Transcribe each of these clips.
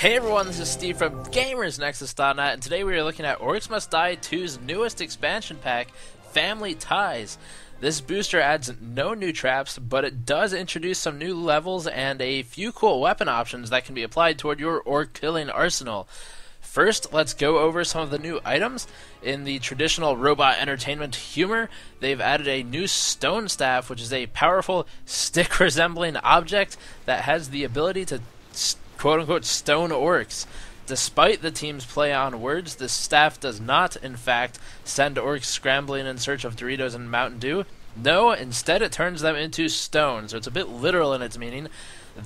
Hey everyone, this is Steve from GamersNexus.net, and today we are looking at Orcs Must Die 2's newest expansion pack, Family Ties. This booster adds no new traps, but it does introduce some new levels and a few cool weapon options that can be applied toward your orc killing arsenal. First, let's go over some of the new items. In the traditional robot entertainment humor, they've added a new stone staff, which is a powerful stick-resembling object that has the ability to quote-unquote stone orcs. Despite the team's play on words, this staff does not, in fact, send orcs scrambling in search of Doritos and Mountain Dew. No, instead it turns them into stone, so it's a bit literal in its meaning.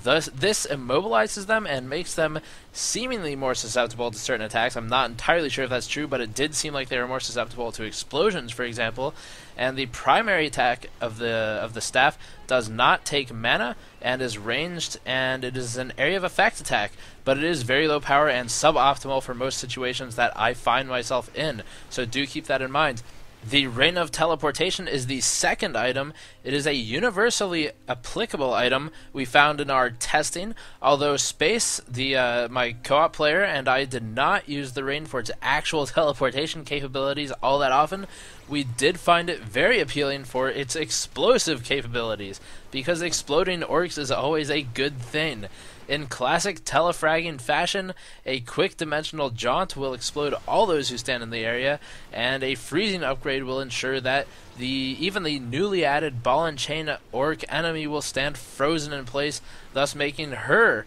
Thus, this immobilizes them and makes them seemingly more susceptible to certain attacks. I'm not entirely sure if that's true, but it did seem like they were more susceptible to explosions, for example. And the primary attack of the staff does not take mana and is ranged, and it is an area of effect attack, but it is very low power and suboptimal for most situations that I find myself in. So do keep that in mind. The Ring of Teleportation is the second item. It is a universally applicable item we found in our testing, although Space, my co-op player, and I did not use the ring for its actual teleportation capabilities all that often. We did find it very appealing for its explosive capabilities, because exploding orcs is always a good thing. In classic telefragging fashion, a quick dimensional jaunt will explode all those who stand in the area, and a freezing upgrade will ensure that even the newly added ball and chain orc enemy will stand frozen in place, thus making her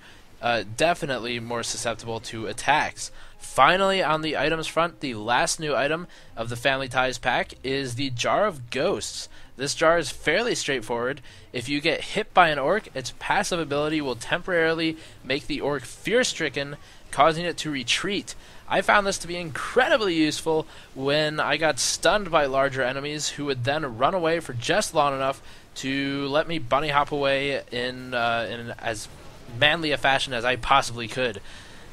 definitely more susceptible to attacks. Finally, on the items front, the last new item of the Family Ties pack is the Jar of Ghosts. This jar is fairly straightforward. If you get hit by an orc, its passive ability will temporarily make the orc fear-stricken, causing it to retreat. I found this to be incredibly useful when I got stunned by larger enemies who would then run away for just long enough to let me bunny hop away in as manly a fashion as I possibly could.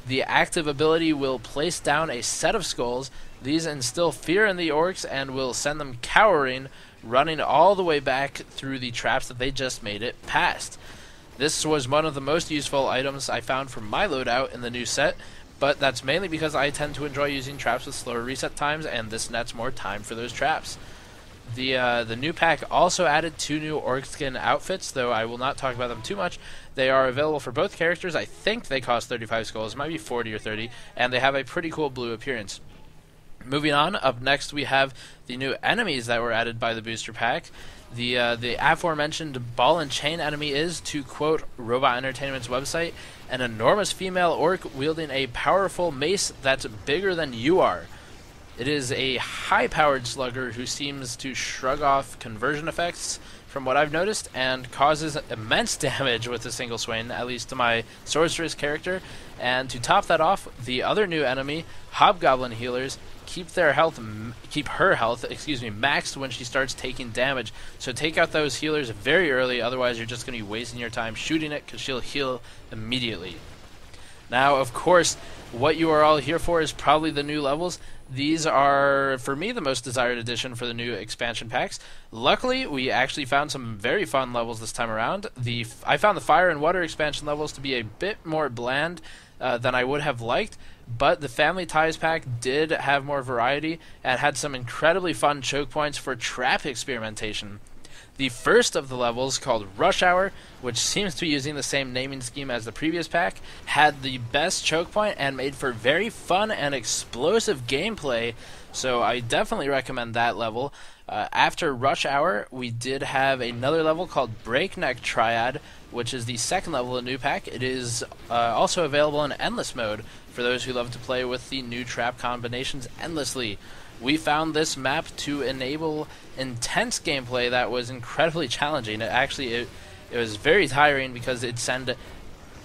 The active ability will place down a set of skulls. These instill fear in the orcs and will send them cowering, running all the way back through the traps that they just made it past. This was one of the most useful items I found for my loadout in the new set, but that's mainly because I tend to enjoy using traps with slower reset times, and this nets more time for those traps. The new pack also added 2 new orc skin outfits, though I will not talk about them too much. They are available for both characters. I think they cost 35 skulls, it might be 40 or 30, and they have a pretty cool blue appearance. Moving on, up next we have the new enemies that were added by the booster pack. The aforementioned ball and chain enemy is, to quote Robot Entertainment's website, an enormous female orc wielding a powerful mace that's bigger than you are. It is a high-powered slugger who seems to shrug off conversion effects, from what I've noticed, and causes immense damage with a single swing, at least to my sorceress character. And to top that off, the other new enemy, Hobgoblin Healers, keep her health maxed when she starts taking damage. So take out those healers very early, otherwise you're just going to be wasting your time shooting it, because she'll heal immediately. Now, of course, what you are all here for is probably the new levels. These are, for me, the most desired addition for the new expansion packs. Luckily, we actually found some very fun levels this time around. I found the Fire and Water expansion levels to be a bit more bland than I would have liked, but the Family Ties pack did have more variety and had some incredibly fun choke points for trap experimentation. The first of the levels, called Rush Hour, which seems to be using the same naming scheme as the previous pack, had the best choke point and made for very fun and explosive gameplay, so I definitely recommend that level. After Rush Hour, we did have another level called Breakneck Triad, which is the second level of the new pack. It is also available in Endless Mode for those who love to play with the new trap combinations endlessly. We found this map to enable intense gameplay that was incredibly challenging. It was very tiring because it sent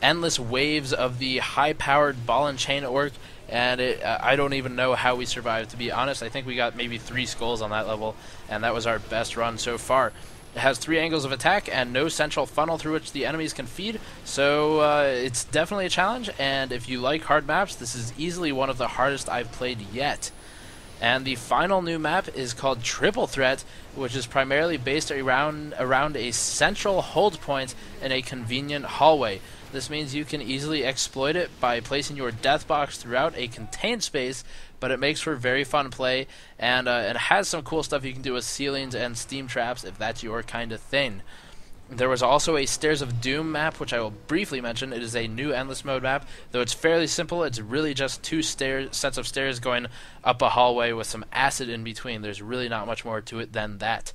endless waves of the high-powered ball and chain orc, and I don't even know how we survived, to be honest. I think we got maybe 3 skulls on that level, and that was our best run so far. It has 3 angles of attack and no central funnel through which the enemies can feed, so it's definitely a challenge, and if you like hard maps, this is easily one of the hardest I've played yet. And the final new map is called Triple Threat, which is primarily based around a central hold point in a convenient hallway. This means you can easily exploit it by placing your death box throughout a contained space, but it makes for very fun play, and it has some cool stuff you can do with ceilings and steam traps if that's your kind of thing. There was also a Stairs of Doom map, which I will briefly mention. It is a new Endless Mode map. Though it's fairly simple, it's really just two sets of stairs going up a hallway with some acid in between. There's really not much more to it than that.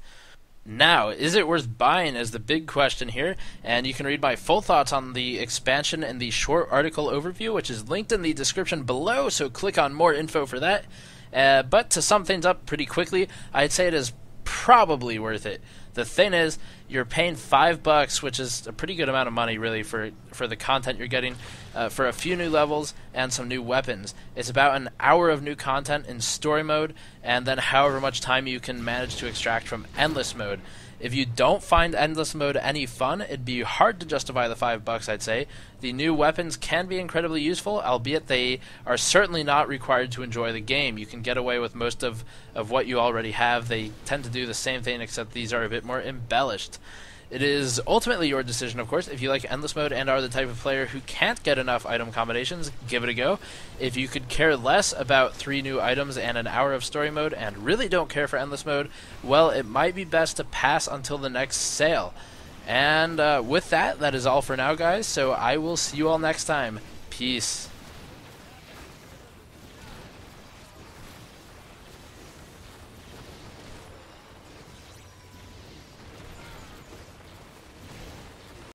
Now, is it worth buying is the big question here, and you can read my full thoughts on the expansion in the short article overview, which is linked in the description below, so click on more info for that. But to sum things up pretty quickly, I'd say it is probably worth it. The thing is, you're paying $5, which is a pretty good amount of money, really, for the content you're getting, for a few new levels and some new weapons. It's about an hour of new content in story mode, and then however much time you can manage to extract from endless mode. If you don't find endless mode any fun, it'd be hard to justify the $5, I'd say. The new weapons can be incredibly useful, albeit they are certainly not required to enjoy the game. You can get away with most of what you already have. They tend to do the same thing, except these are a bit more embellished. It is ultimately your decision, of course. If you like endless mode and are the type of player who can't get enough item combinations, give it a go. If you could care less about 3 new items and an hour of story mode and really don't care for endless mode, well, it might be best to pass until the next sale. And with that is all for now, guys, so I will see you all next time. Peace.